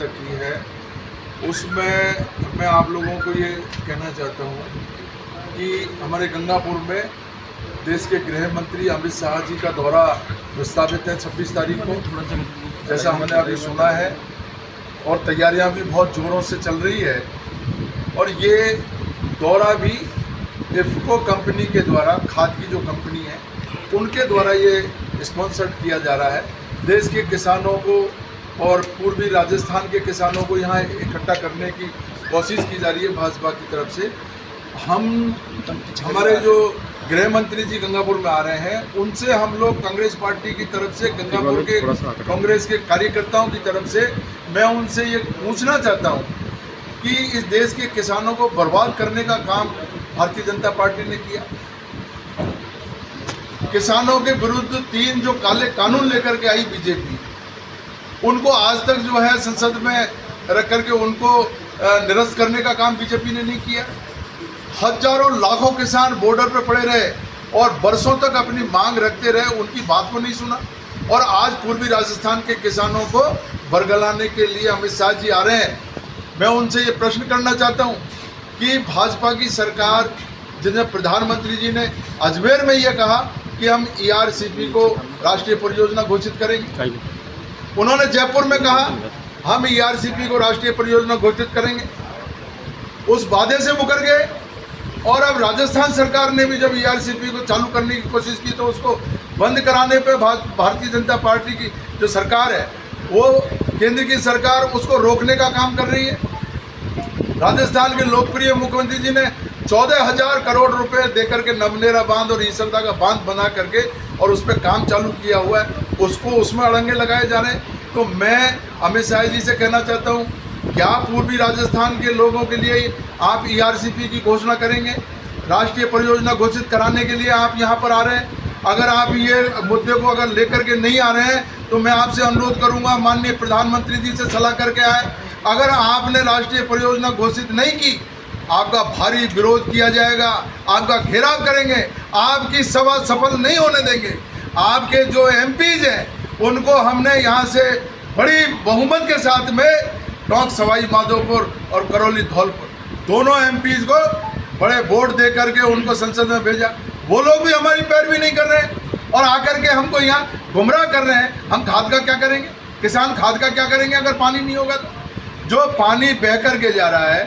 व्यक्त की है उसमें मैं आप लोगों को ये कहना चाहता हूँ कि हमारे गंगापुर में देश के गृह मंत्री अमित शाह जी का दौरा प्रस्तावित है 26 तारीख को, जैसा हमने अभी सुना है, और तैयारियां भी बहुत ज़ोरों से चल रही है। और ये दौरा भी इफ्को कंपनी के द्वारा, खाद की जो कंपनी है उनके द्वारा ये स्पॉन्सर्ड किया जा रहा है। देश के किसानों को और पूर्वी राजस्थान के किसानों को यहाँ इकट्ठा करने की कोशिश की जा रही है भाजपा की तरफ से। हमारे जो गृह मंत्री जी गंगापुर में आ रहे हैं, उनसे हम लोग कांग्रेस पार्टी की तरफ से, गंगापुर के कांग्रेस के कार्यकर्ताओं की तरफ से मैं उनसे ये पूछना चाहता हूँ कि इस देश के किसानों को बर्बाद करने का काम भारतीय जनता पार्टी ने किया। किसानों के विरुद्ध 3 जो काले कानून लेकर के आई बीजेपी, उनको आज तक जो है संसद में रख करके उनको निरस्त करने का काम बीजेपी ने नहीं किया। हजारों लाखों किसान बॉर्डर पर पड़े रहे और बरसों तक अपनी मांग रखते रहे, उनकी बात को नहीं सुना। और आज पूर्वी राजस्थान के किसानों को बरगलाने के लिए अमित शाह जी आ रहे हैं। मैं उनसे ये प्रश्न करना चाहता हूँ कि भाजपा की सरकार, जिन्हें प्रधानमंत्री जी ने अजमेर में ये कहा कि हम ERCP को राष्ट्रीय परियोजना घोषित करेंगे, उन्होंने जयपुर में कहा हम ERCP को राष्ट्रीय परियोजना घोषित करेंगे, उस वादे से मुकर गए। और अब राजस्थान सरकार ने भी जब ERCP को चालू करने की कोशिश की तो उसको बंद कराने पे भारतीय जनता पार्टी की जो सरकार है, वो केंद्र की सरकार उसको रोकने का काम कर रही है। राजस्थान के लोकप्रिय मुख्यमंत्री जी ने 14,000 करोड़ रुपए देकर के नवनेरा बांध और ईसरदा का बांध बना करके और उस पर काम चालू किया हुआ है, उसको उसमें अड़ंगे लगाए जा रहे हैं। तो मैं अमित शाह जी से कहना चाहता हूँ, क्या पूर्वी राजस्थान के लोगों के लिए आप ERCP की घोषणा करेंगे? राष्ट्रीय परियोजना घोषित कराने के लिए आप यहाँ पर आ रहे हैं। अगर आप ये मुद्दे को अगर लेकर के नहीं आ रहे हैं तो मैं आपसे अनुरोध करूँगा, माननीय प्रधानमंत्री जी से सलाह करके आए। अगर आपने राष्ट्रीय परियोजना घोषित नहीं की, आपका भारी विरोध किया जाएगा, आपका घेराव करेंगे, आपकी सभा सफल नहीं होने देंगे। आपके जो MPs हैं उनको हमने यहाँ से बड़ी बहुमत के साथ में टोंक सवाई माधोपुर और करौली धौलपुर दोनों MPs को बड़े वोट दे करके उनको संसद में भेजा। वो लोग भी हमारी पैरवी नहीं कर रहे हैं और आकर के हमको यहाँ गुमराह कर रहे हैं। हम खाद का क्या करेंगे? किसान खाद का क्या करेंगे अगर पानी नहीं होगा तो? जो पानी बह करके जा रहा है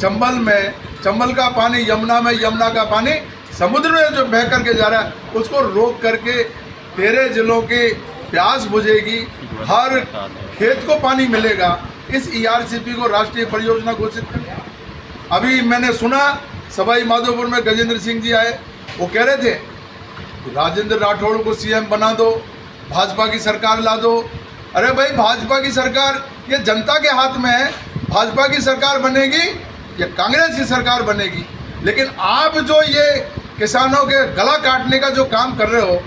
चंबल में, चंबल का पानी यमुना में, यमुना का पानी समुद्र में जो बह करके जा रहा है, उसको रोक करके 13 जिलों की प्यास बुझेगी, हर खेत को पानी मिलेगा। इस ERCP को राष्ट्रीय परियोजना घोषित करें। अभी मैंने सुना सवाई माधोपुर में गजेंद्र सिंह जी आए, वो कह रहे थे राजेंद्र राठौड़ को CM बना दो, भाजपा की सरकार ला दो। अरे भाई, भाजपा की सरकार ये जनता के हाथ में है। भाजपा की सरकार बनेगी या कांग्रेस की सरकार बनेगी, लेकिन आप जो ये किसानों के गला काटने का जो काम कर रहे हो,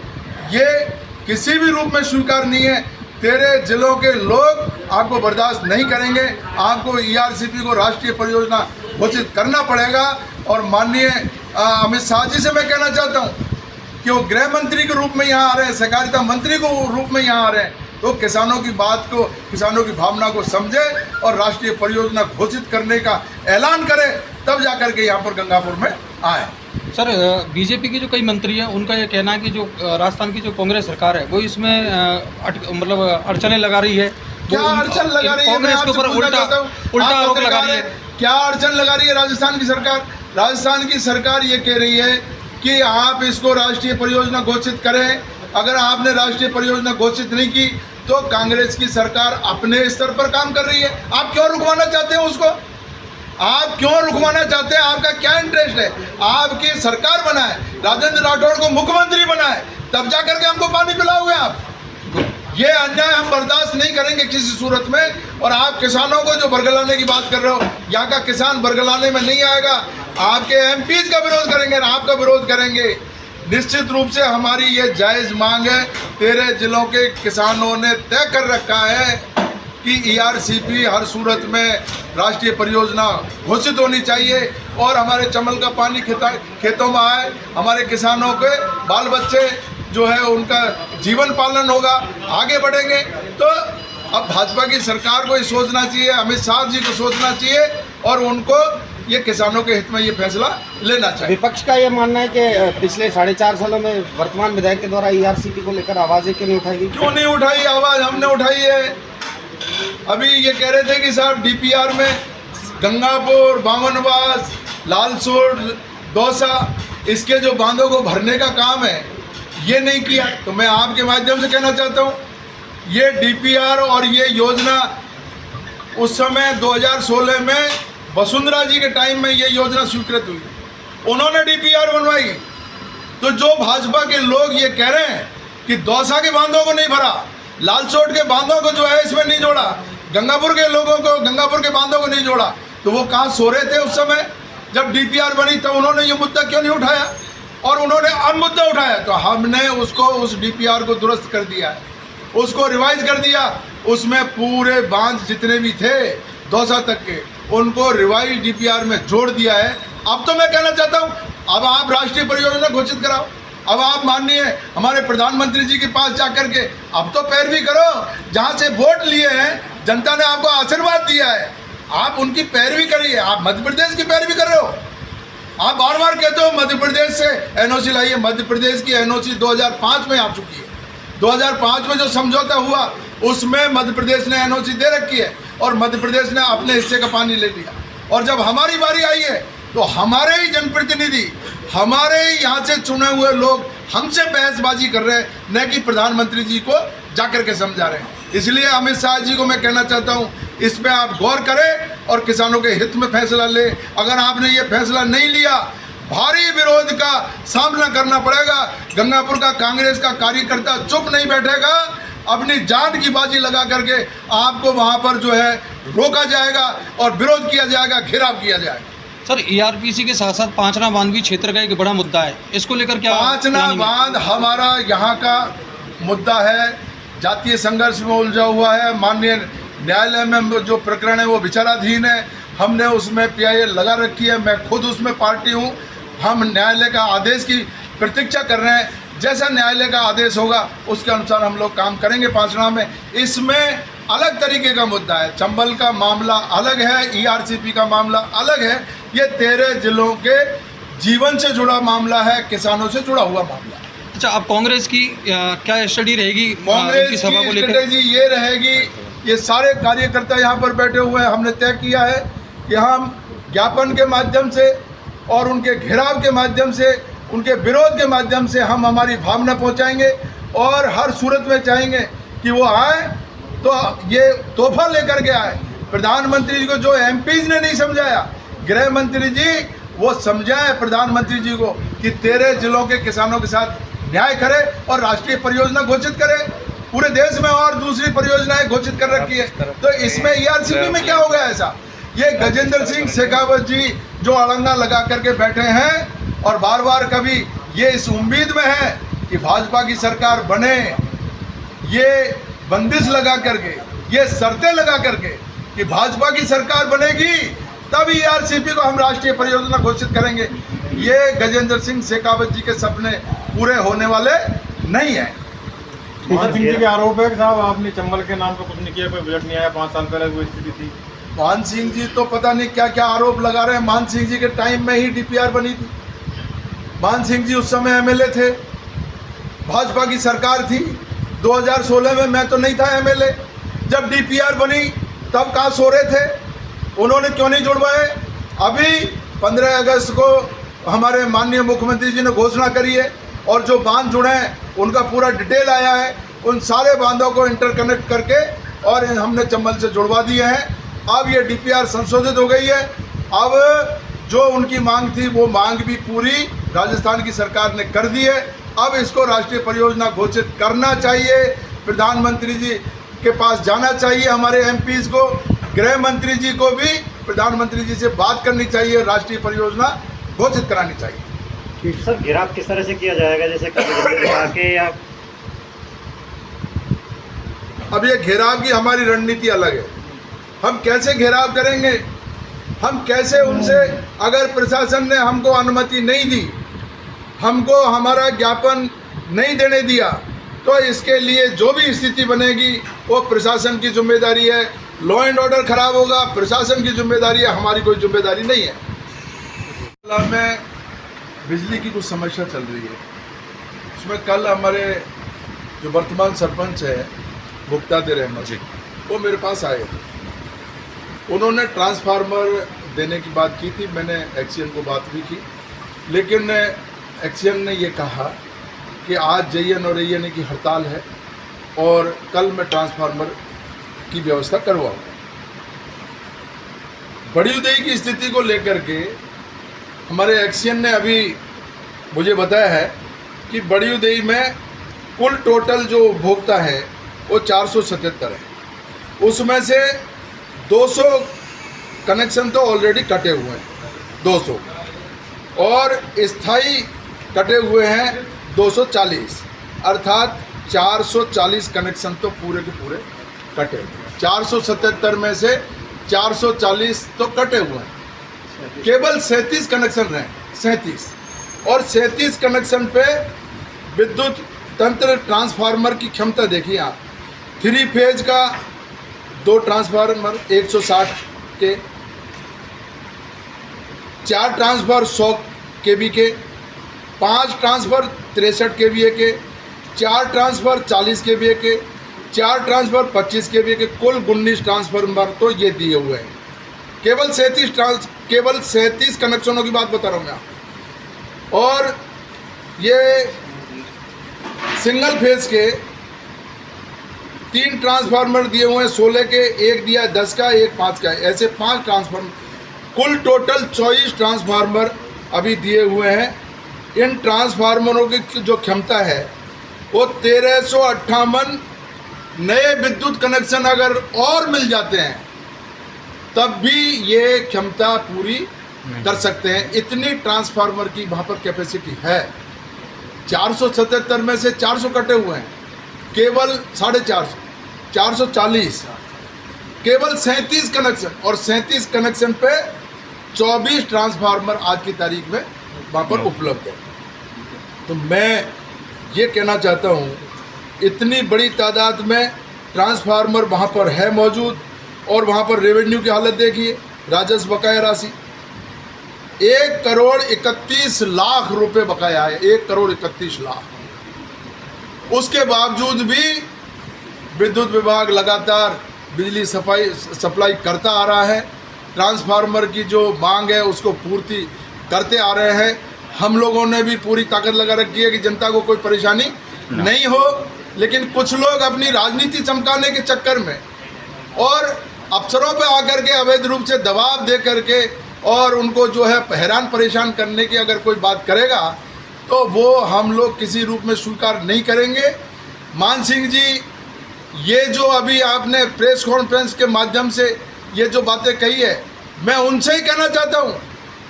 ये किसी भी रूप में स्वीकार नहीं है। 13 जिलों के लोग आपको बर्दाश्त नहीं करेंगे। आपको ERCP को राष्ट्रीय परियोजना घोषित करना पड़ेगा। और माननीय अमित शाह जी से मैं कहना चाहता हूँ कि वो गृह मंत्री के रूप में यहाँ आ रहे हैं, सहकारिता मंत्री को रूप में यहाँ आ रहे हैं, तो किसानों की बात को, किसानों की भावना को समझे और राष्ट्रीय परियोजना घोषित करने का ऐलान करें, तब जाकर के यहाँ पर गंगापुर में आए। सर, बीजेपी के जो कई मंत्री हैं उनका ये कहना है कि जो राजस्थान की जो कांग्रेस सरकार है वो इसमें मतलब अड़चनें लगा रही है। क्या अड़चन लगा रही है? मैं आपसे पूछना चाहता हूँ, उल्टा आरोप लगा रही है। क्या अड़चन लगा रही है राजस्थान की सरकार? राजस्थान की सरकार ये कह रही है कि आप इसको राष्ट्रीय परियोजना घोषित करें। अगर आपने राष्ट्रीय परियोजना घोषित नहीं की तो कांग्रेस की सरकार अपने स्तर पर काम कर रही है। आप क्यों रुकवाना चाहते हैं उसको? आप क्यों रुकवाना चाहते हैं? आपका क्या इंटरेस्ट है? आपकी सरकार बनाए, राजेंद्र राठौड़ को मुख्यमंत्री बनाए, तब जाकर के हमको पानी पिलाओगे आप? ये अन्याय हम बर्दाश्त नहीं करेंगे किसी सूरत में। और आप किसानों को जो बरगलाने की बात कर रहे हो, यहाँ का किसान बरगलाने में नहीं आएगा। आपके MPs का विरोध करेंगे, आपका विरोध करेंगे। निश्चित रूप से हमारी ये जायज़ मांग है। 13 जिलों के किसानों ने तय कर रखा है कि ERCP हर सूरत में राष्ट्रीय परियोजना घोषित होनी चाहिए और हमारे चंबल का पानी खेतों में आए, हमारे किसानों के बाल बच्चे जो है उनका जीवन पालन होगा, आगे बढ़ेंगे। तो अब भाजपा की सरकार को ये सोचना चाहिए, अमित शाह जी को सोचना चाहिए और उनको ये किसानों के हित में ये फैसला लेना चाहिए। विपक्ष का ये मानना है कि पिछले 4.5 सालों में वर्तमान विधायक के द्वारा ईआरसीपी को लेकर आवाज़ें क्यों नहीं उठाई गई? क्यों नहीं उठाई आवाज़? हमने उठाई है। अभी ये कह रहे थे कि साहब डीपीआर में गंगापुर, बामनवास, लालसोट, दौसा, इसके जो बांधों को भरने का काम है ये नहीं किया। तो मैं आपके माध्यम से कहना चाहता हूँ, ये डीपीआर और ये योजना उस समय 2016 में वसुंधरा जी के टाइम में ये योजना स्वीकृत हुई, उन्होंने डीपीआर बनवाई। तो जो भाजपा के लोग ये कह रहे हैं कि दौसा के बांधों को नहीं भरा, लालसोट के बांधों को जो है इसमें नहीं जोड़ा, गंगापुर के लोगों को, गंगापुर के बांधों को नहीं जोड़ा, तो वो कहाँ सो रहे थे उस समय जब डीपीआर बनी? तो उन्होंने ये मुद्दा क्यों नहीं उठाया और उन्होंने अन्य मुद्दा उठाया? तो हमने उसको, उस डीपीआर को दुरुस्त कर दिया है, उसको रिवाइज कर दिया। उसमें पूरे बांध जितने भी थे दौसा तक के, उनको रिवाइज डीपीआर में जोड़ दिया है। अब तो मैं कहना चाहता हूँ, अब आप राष्ट्रीय परियोजना घोषित कराओ। अब आप माननीय हमारे प्रधानमंत्री जी के पास जाकर के अब तो पैरवी करो, जहाँ से वोट लिए हैं, जनता ने आपको आशीर्वाद दिया है, आप उनकी पैरवी करिए। आप मध्य प्रदेश की पैरवी कर रहे हो। आप बार बार कहते हो मध्य प्रदेश से एनओसी लाइए। मध्य प्रदेश की एनओसी 2005 में आ चुकी है। 2005 में जो समझौता हुआ उसमें मध्य प्रदेश ने एनओसी दे रखी है और मध्य प्रदेश ने अपने हिस्से का पानी ले लिया। और जब हमारी बारी आई है तो हमारे ही जनप्रतिनिधि, हमारे ही यहाँ से चुने हुए लोग हमसे बहसबाजी कर रहे हैं, न कि प्रधानमंत्री जी को जाकर के समझा रहे हैं। इसलिए अमित शाह जी को मैं कहना चाहता हूँ, इस पर आप गौर करें और किसानों के हित में फैसला लें। अगर आपने ये फैसला नहीं लिया, भारी विरोध का सामना करना पड़ेगा। गंगापुर का कांग्रेस का कार्यकर्ता चुप नहीं बैठेगा, अपनी जान की बाजी लगा करके आपको वहाँ पर जो है रोका जाएगा और विरोध किया जाएगा, घेराव किया जाएगा। सर, ईआरपीसी के साथ साथ पांचना बांध भी क्षेत्र का एक बड़ा मुद्दा है, इसको लेकर क्या? पांचना बांध हमारा यहाँ का मुद्दा है, जातीय संघर्ष में उलझा हुआ है। माननीय न्यायालय में जो प्रकरण है वो विचाराधीन है। हमने उसमें PIL लगा रखी है, मैं खुद उसमें पार्टी हूँ। हम न्यायालय का आदेश की प्रतीक्षा कर रहे हैं। जैसा न्यायालय का आदेश होगा उसके अनुसार हम लोग काम करेंगे। पांचना में इसमें अलग तरीके का मुद्दा है, चंबल का मामला अलग है, ERCP का मामला अलग है। ये 13 जिलों के जीवन से जुड़ा मामला है, किसानों से जुड़ा हुआ मामला। अच्छा, अब कांग्रेस की क्या स्टडी रहेगी? कांग्रेस की स्ट्रेटेजी ये रहेगी, ये सारे कार्यकर्ता यहाँ पर बैठे हुए हैं, हमने तय किया है कि हम ज्ञापन के माध्यम से और उनके घेराव के माध्यम से, उनके विरोध के माध्यम से हम हमारी भावना पहुँचाएंगे और हर सूरत में चाहेंगे कि वो आए तो ये तोहफा लेकर के आए। प्रधानमंत्री जी को जो MPs ने नहीं समझाया, गृह मंत्री जी वो समझाए प्रधानमंत्री जी को कि 13 जिलों के किसानों के साथ न्याय करे और राष्ट्रीय परियोजना घोषित करे। पूरे देश में और दूसरी परियोजनाएं घोषित कर रखी है, तो इसमें ERCP में क्या हो गया ऐसा? ये गजेंद्र सिंह शेखावत जी जो अड़ंगा लगा करके बैठे हैं और बार बार कभी ये इस उम्मीद में है कि भाजपा की सरकार बने, ये बंदिश लगा करके, ये शर्तें लगा करके कि भाजपा की सरकार बनेगी तब ERCP को हम राष्ट्रीय परियोजना घोषित करेंगे। ये गजेंद्र सिंह शेखावत जी के सपने पूरे होने वाले नहीं हैं। मान सिंह जी के आरोप है कि साहब आपने चंबल के नाम पर कुछ नहीं किया, कोई बजट नहीं आया, 5 साल पहले वो स्थिति थी। मान सिंह जी तो पता नहीं क्या क्या आरोप लगा रहे हैं। मान सिंह जी के टाइम में ही DPR बनी थी। मान सिंह जी उस समय MLA थे, भाजपा की सरकार थी। 2016 में मैं तो नहीं था MLA। जब DPR बनी तब कहाँ सो रहे थे? उन्होंने क्यों नहीं जुड़वाए? अभी 15 अगस्त को हमारे माननीय मुख्यमंत्री जी ने घोषणा करी है और जो बांध जुड़े हैं उनका पूरा डिटेल आया है। उन सारे बांधों को इंटरकनेक्ट करके और हमने चंबल से जुड़वा दिए हैं। अब ये DPR संशोधित हो गई है। अब जो उनकी मांग थी वो मांग भी पूरी राजस्थान की सरकार ने कर दी है। अब इसको राष्ट्रीय परियोजना घोषित करना चाहिए। प्रधानमंत्री जी के पास जाना चाहिए, हमारे MPs को, गृह मंत्री जी को भी प्रधानमंत्री जी से बात करनी चाहिए, राष्ट्रीय परियोजना घोषित करानी चाहिए। सर, घेराव किस तरह से किया जाएगा, जैसे के या? अब ये घेराव की हमारी रणनीति अलग है। हम कैसे घेराव करेंगे, हम कैसे उनसे, अगर प्रशासन ने हमको अनुमति नहीं दी, हमको हमारा ज्ञापन नहीं देने दिया, तो इसके लिए जो भी स्थिति बनेगी वो प्रशासन की जिम्मेदारी है। लॉ एंड ऑर्डर खराब होगा, प्रशासन की जिम्मेदारी है, हमारी कोई जिम्मेदारी नहीं है। में बिजली की कुछ समस्या चल रही है, उसमें कल हमारे जो वर्तमान सरपंच है मुक्तादिर अहमद जी, वो मेरे पास आए थे। उन्होंने ट्रांसफार्मर देने की बात की थी, मैंने एक्सीएन को बात भी की, लेकिन एक्सीएन ने ये कहा कि आज जेईएन और एईएन की हड़ताल है और कल मैं ट्रांसफार्मर की व्यवस्था करवाऊंगा। बड़ी उदय की स्थिति को लेकर के हमारे एक्सीएन ने अभी मुझे बताया है कि बड़ी उदय में कुल टोटल जो उपभोक्ता है वो 477 है, उसमें से 200 कनेक्शन तो ऑलरेडी कटे हुए हैं 200, और स्थायी कटे हुए हैं 240, अर्थात 440 कनेक्शन तो पूरे के पूरे कटे हुए हैं। 477 में से 440 तो कटे हुए हैं, केवल 37 कनेक्शन रहे, 37, और 37 कनेक्शन पे विद्युत तंत्र ट्रांसफार्मर की क्षमता देखिए आप। 3 फेज का 2 ट्रांसफार्मर 160 के, 4 ट्रांसफार्मर 100 केवी के, 5 ट्रांसफार्मर 63 केवीए के, 4 ट्रांसफार्मर 40 केवीए के, 4 ट्रांसफार्मर 25 केवीए के, कुल 19 ट्रांसफार्मर तो ये दिए हुए हैं। केवल 37 कनेक्शनों की बात बता रहा हूँ मैं। और ये सिंगल फेज के 3 ट्रांसफार्मर दिए हुए हैं 16 के, एक दिया 10 का, एक 5 का, ऐसे 5 ट्रांसफार्मर, कुल टोटल 24 ट्रांसफार्मर अभी दिए हुए हैं। इन ट्रांसफार्मरों की जो क्षमता है वो 1358 नए विद्युत कनेक्शन अगर और मिल जाते हैं तब भी ये क्षमता पूरी कर सकते हैं। इतनी ट्रांसफार्मर की वहाँ पर कैपेसिटी है। 477 में से 400 कटे हुए हैं, केवल 450, 440, केवल 37 कनेक्शन, और 37 कनेक्शन पे 24 ट्रांसफार्मर आज की तारीख में वहाँ पर उपलब्ध है। तो मैं ये कहना चाहता हूँ, इतनी बड़ी तादाद में ट्रांसफार्मर वहाँ पर है मौजूद, और वहाँ पर रेवेन्यू की हालत देखिए, राजस्व बकाया राशि 1,31,00,000 रुपए बकाया है, 1,31,00,000। उसके बावजूद भी विद्युत विभाग लगातार बिजली सप्लाई करता आ रहा है। ट्रांसफार्मर की जो मांग है उसको पूर्ति करते आ रहे हैं। हम लोगों ने भी पूरी ताकत लगा रखी है कि जनता को कोई परेशानी नहीं हो, लेकिन कुछ लोग अपनी राजनीति चमकाने के चक्कर में और अफसरों पे आकर के अवैध रूप से दबाव दे करके और उनको जो है हैरान परेशान करने की अगर कोई बात करेगा तो वो हम लोग किसी रूप में स्वीकार नहीं करेंगे। मान सिंह जी, ये जो अभी आपने प्रेस कॉन्फ्रेंस के माध्यम से ये जो बातें कही है, मैं उनसे ही कहना चाहता हूँ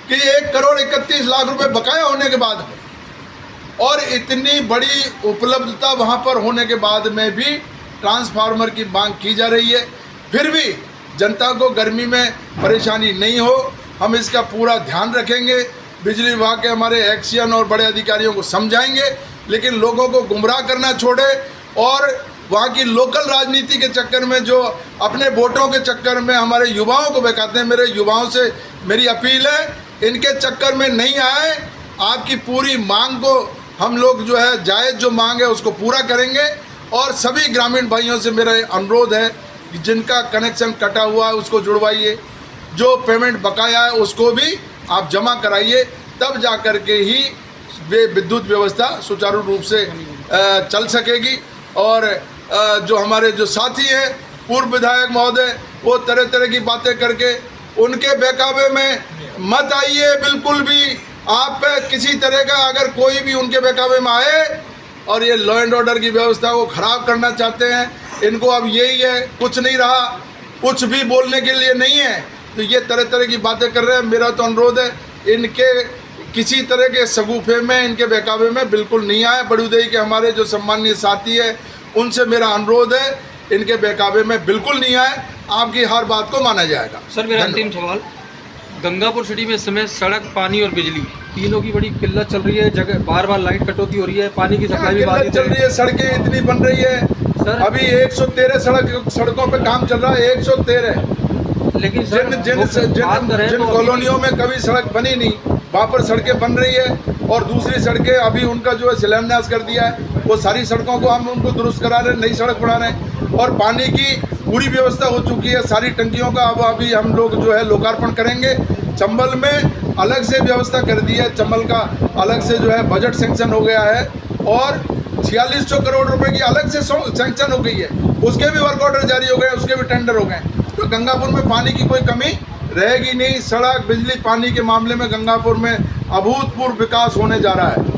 कि 1,31,00,000 रुपए बकाया होने के बाद में और इतनी बड़ी उपलब्धता वहाँ पर होने के बाद में भी ट्रांसफार्मर की मांग की जा रही है, फिर भी जनता को गर्मी में परेशानी नहीं हो, हम इसका पूरा ध्यान रखेंगे। बिजली विभाग के हमारे एक्सीएन और बड़े अधिकारियों को समझाएंगे, लेकिन लोगों को गुमराह करना छोड़े और वहाँ की लोकल राजनीति के चक्कर में जो अपने वोटों के चक्कर में हमारे युवाओं को बहकाते हैं, मेरे युवाओं से मेरी अपील है, इनके चक्कर में नहीं आए। आपकी पूरी मांग को हम लोग जो है जायज़ जो मांग है उसको पूरा करेंगे। और सभी ग्रामीण भाइयों से मेरा अनुरोध है कि जिनका कनेक्शन कटा हुआ है उसको जुड़वाइए, जो पेमेंट बकाया है उसको भी आप जमा कराइए, तब जा कर के ही वे विद्युत व्यवस्था सुचारू रूप से चल सकेगी। और जो हमारे जो साथी हैं पूर्व विधायक महोदय, वो तरह तरह की बातें करके उनके बहकावे में मत आइए। बिल्कुल भी आप पे किसी तरह का अगर कोई भी उनके बहकावे में आए और ये लॉ एंड ऑर्डर की व्यवस्था को ख़राब करना चाहते हैं, इनको अब यही है, कुछ नहीं रहा, कुछ भी बोलने के लिए नहीं है, तो ये तरह तरह की बातें कर रहे हैं। मेरा तो अनुरोध है, इनके किसी तरह के सगुफे में, इनके बहकावे में बिल्कुल नहीं आए। बड़ूदई के हमारे जो सम्मानीय साथी है उनसे मेरा अनुरोध है, इनके बहकावे में बिल्कुल नहीं आए, आपकी हर बात को माना जाएगा। सर, मेरा अंतिम सवाल, गंगापुर सिटी में इस समय सड़क, पानी और बिजली तीनों की बड़ी किल्लत चल रही है। जगह बार बार लाइट कटौती हो रही है, पानी की सप्लाई भी किल्लत बाधित चल रही है, सड़कें इतनी बन रही है सर। अभी 113 सड़कों पे काम चल रहा है, 113। लेकिन सर जिन कॉलोनियों में कभी सड़क बनी नहीं वहाँ पर सड़कें बन रही है, और दूसरी सड़कें अभी उनका जो है शिलान्यास कर दिया है, वो सारी सड़कों को हम उनको दुरुस्त करा रहे हैं, नई सड़क बना रहे हैं। और पानी की पूरी व्यवस्था हो चुकी है, सारी टंकियों का अब अभी हम लोग जो है लोकार्पण करेंगे। चंबल में अलग से व्यवस्था कर दी है, चंबल का अलग से जो है बजट सेंक्शन हो गया है, और 4600 करोड़ रुपए की अलग से सेंक्शन हो गई है, उसके भी वर्क ऑर्डर जारी हो गए, उसके भी टेंडर हो गए। तो गंगापुर में पानी की कोई कमी रहेगी नहीं। सड़क, बिजली, पानी के मामले में गंगापुर में अभूतपूर्व विकास होने जा रहा है।